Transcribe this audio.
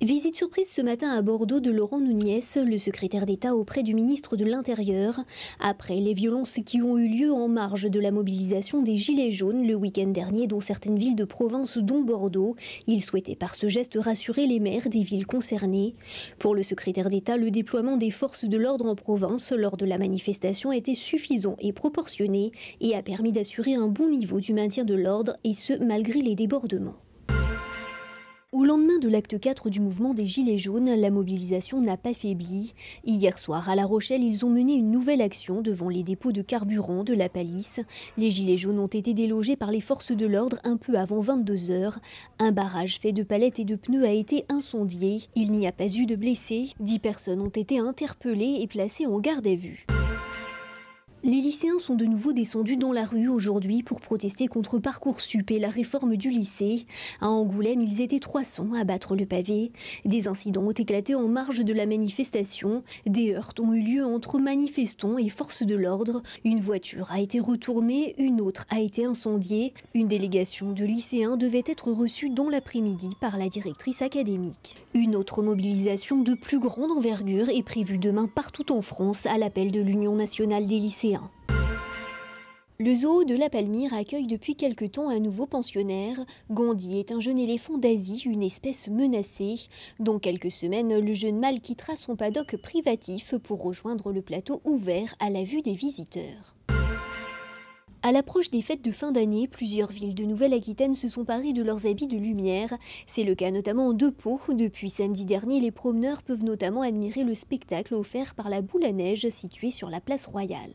Visite surprise ce matin à Bordeaux de Laurent Nunez, le secrétaire d'État auprès du ministre de l'Intérieur. Après les violences qui ont eu lieu en marge de la mobilisation des Gilets jaunes le week-end dernier dans certaines villes de province dont Bordeaux, il souhaitait par ce geste rassurer les maires des villes concernées. Pour le secrétaire d'État, le déploiement des forces de l'ordre en province lors de la manifestation était suffisant et proportionné et a permis d'assurer un bon niveau du maintien de l'ordre et ce malgré les débordements. Au lendemain de l'acte 4 du mouvement des Gilets jaunes, la mobilisation n'a pas faibli. Hier soir, à La Rochelle, ils ont mené une nouvelle action devant les dépôts de carburant de la Palisse. Les Gilets jaunes ont été délogés par les forces de l'ordre un peu avant 22 h. Un barrage fait de palettes et de pneus a été incendié. Il n'y a pas eu de blessés. 10 personnes ont été interpellées et placées en garde à vue. Les lycéens sont de nouveau descendus dans la rue aujourd'hui pour protester contre Parcoursup et la réforme du lycée. À Angoulême, ils étaient 300 à battre le pavé. Des incidents ont éclaté en marge de la manifestation. Des heurts ont eu lieu entre manifestants et forces de l'ordre. Une voiture a été retournée, une autre a été incendiée. Une délégation de lycéens devait être reçue dans l'après-midi par la directrice académique. Une autre mobilisation de plus grande envergure est prévue demain partout en France à l'appel de l'Union nationale des lycéens. Le zoo de la Palmyre accueille depuis quelque temps un nouveau pensionnaire. Gandhi est un jeune éléphant d'Asie, une espèce menacée. Dans quelques semaines, le jeune mâle quittera son paddock privatif pour rejoindre le plateau ouvert à la vue des visiteurs. À l'approche des fêtes de fin d'année, plusieurs villes de Nouvelle-Aquitaine se sont parées de leurs habits de lumière. C'est le cas notamment de Pau. Depuis samedi dernier, les promeneurs peuvent notamment admirer le spectacle offert par la boule à neige située sur la place Royale.